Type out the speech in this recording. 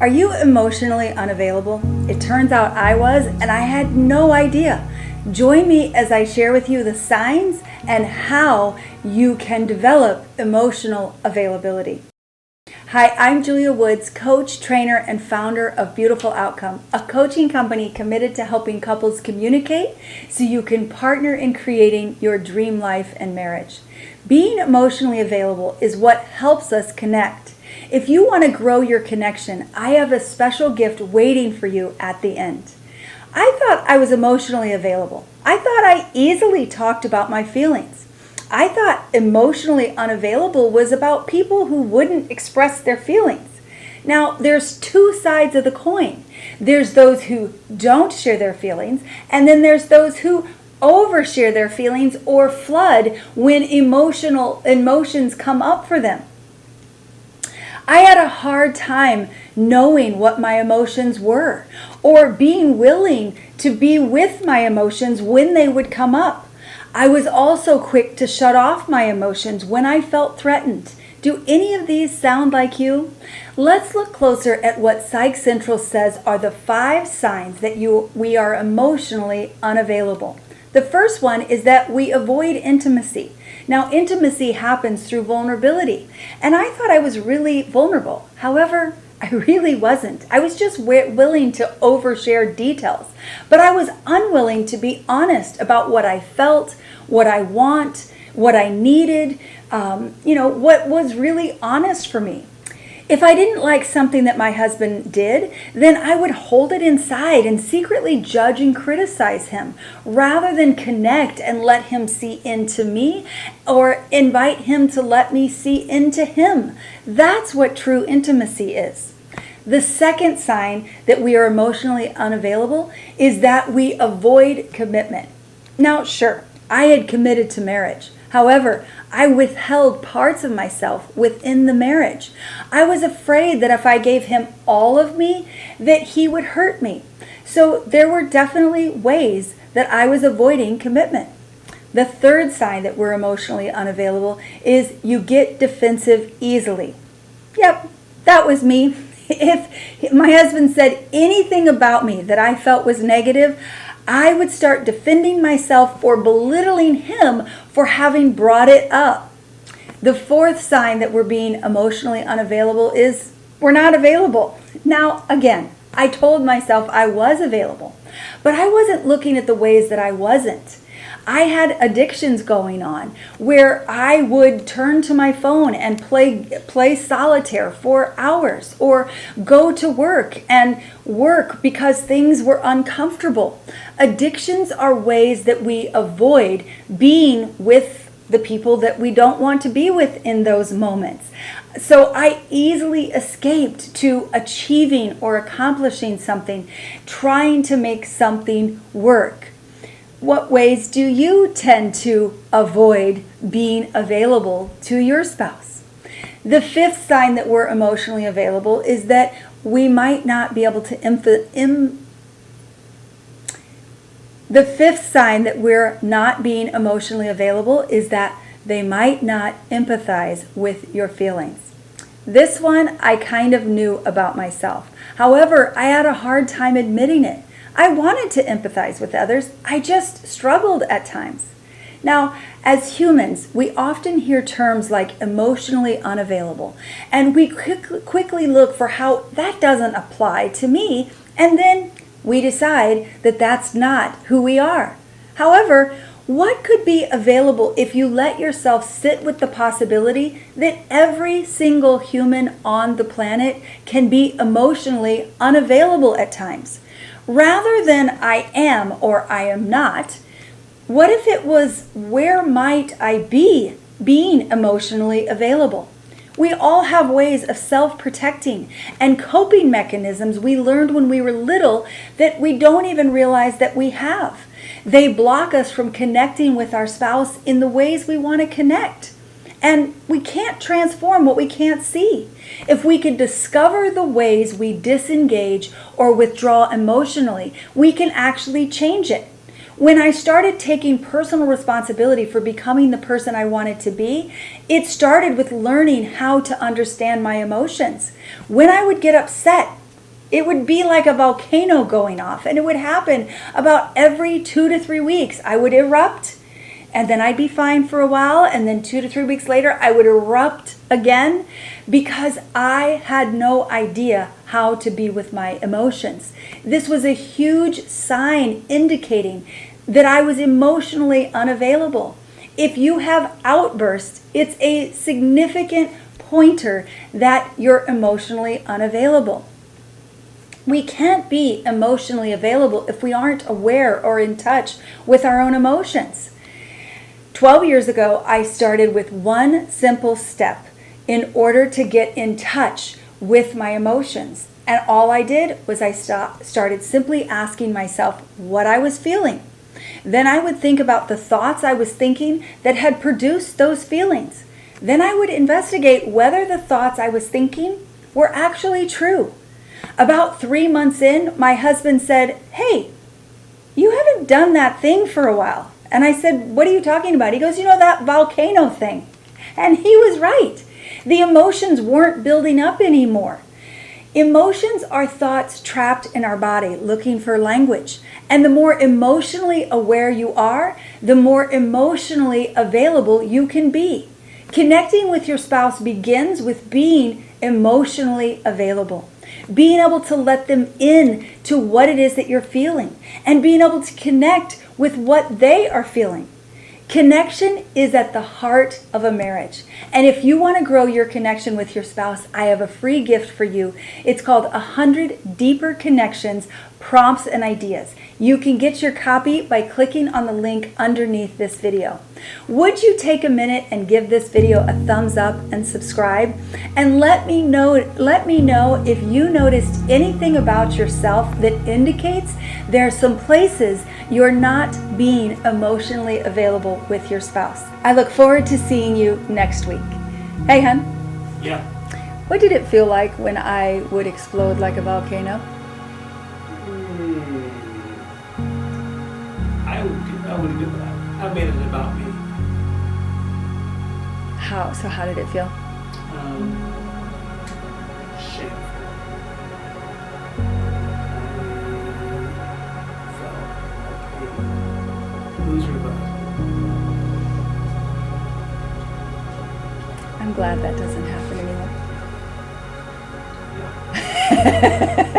Are you emotionally unavailable? It turns out I was, and I had no idea. Join me as I share with you the signs and how you can develop emotional availability. Hi, I'm Julia Woods, coach, trainer, and founder of Beautiful Outcome, a coaching company committed to helping couples communicate so you can partner in creating your dream life and marriage. Being emotionally available is what helps us connect. If you want to grow your connection, I have a special gift waiting for you at the end. I thought I was emotionally available. I thought I easily talked about my feelings. I thought emotionally unavailable was about people who wouldn't express their feelings. Now, there's two sides of the coin. There's those who don't share their feelings, and then there's those who overshare their feelings or flood when emotions come up for them. I had a hard time knowing what my emotions were or being willing to be with my emotions when they would come up. I was also quick to shut off my emotions when I felt threatened. Do any of these sound like you? Let's look closer at what Psych Central says are the 5 signs that we are emotionally unavailable. The first one is that we avoid intimacy. Now, intimacy happens through vulnerability, and I thought I was really vulnerable. However, I really wasn't. I was just willing to overshare details, but I was unwilling to be honest about what I felt, what I want, what I needed, what was really honest for me. If I didn't like something that my husband did, then I would hold it inside and secretly judge and criticize him rather than connect and let him see into me or invite him to let me see into him. That's what true intimacy is. The second sign that we are emotionally unavailable is that we avoid commitment. Now, sure, I had committed to marriage. However, I withheld parts of myself within the marriage. I was afraid that if I gave him all of me, that he would hurt me. So there were definitely ways that I was avoiding commitment. The third sign that we're emotionally unavailable is you get defensive easily. Yep, that was me. If my husband said anything about me that I felt was negative, I would start defending myself or belittling him for having brought it up. The fourth sign that we're being emotionally unavailable is we're not available. Now, again, I told myself I was available, but I wasn't looking at the ways that I wasn't. I had addictions going on where I would turn to my phone and play solitaire for hours or go to work and work because things were uncomfortable. Addictions are ways that we avoid being with the people that we don't want to be with in those moments. So I easily escaped to achieving or accomplishing something, trying to make something work. What ways do you tend to avoid being available to your spouse? The fifth sign that we're emotionally available is that we might not be able to The fifth sign that we're not being emotionally available is that they might not empathize with your feelings. This one I kind of knew about myself. However, I had a hard time admitting it. I wanted to empathize with others. I just struggled at times. Now, as humans, we often hear terms like emotionally unavailable, and we quickly look for how that doesn't apply to me, and then we decide that that's not who we are. However, what could be available if you let yourself sit with the possibility that every single human on the planet can be emotionally unavailable at times? Rather than I am or I am not, what if it was where might I be being emotionally available? We all have ways of self-protecting and coping mechanisms we learned when we were little that we don't even realize that we have. They block us from connecting with our spouse in the ways we want to connect. And we can't transform what we can't see. If we could discover the ways we disengage or withdraw emotionally, we can actually change it. When I started taking personal responsibility for becoming the person I wanted to be, it started with learning how to understand my emotions. When I would get upset, It would be like a volcano going off, and it would happen about every 2 to 3 weeks. I would erupt, and then I'd be fine for a while, and then 2 to 3 weeks later, I would erupt again because I had no idea how to be with my emotions. This was a huge sign indicating that I was emotionally unavailable. If you have outbursts, it's a significant pointer that you're emotionally unavailable. We can't be emotionally available if we aren't aware or in touch with our own emotions. 12 years ago, I started with one simple step in order to get in touch with my emotions. And all I did was I started simply asking myself what I was feeling. Then I would think about the thoughts I was thinking that had produced those feelings. Then I would investigate whether the thoughts I was thinking were actually true. About 3 months in, my husband said, "Hey, you haven't done that thing for a while." And I said, "What are you talking about?" He goes, "You know, that volcano thing." And he was right. The emotions weren't building up anymore. Emotions are thoughts trapped in our body looking for language. And the more emotionally aware you are, the more emotionally available you can be. Connecting with your spouse begins with being emotionally available. Being able to let them in to what it is that you're feeling. And being able to connect with what they are feeling. Connection is at the heart of a marriage. And if you want to grow your connection with your spouse, I have a free gift for you. It's called 100 Deeper Connections, Prompts and Ideas. You can get your copy by clicking on the link underneath this video. Would you take a minute and give this video a thumbs up and subscribe? And let me know if you noticed anything about yourself that indicates there are some places you're not being emotionally available with your spouse. I look forward to seeing you next week. Hey, hon. Yeah. What did it feel like when I would explode like a volcano? I would do that. I made it about me. How? So how did it feel? Shameful. I felt like a loser, but I'm glad that doesn't happen anymore. yeah.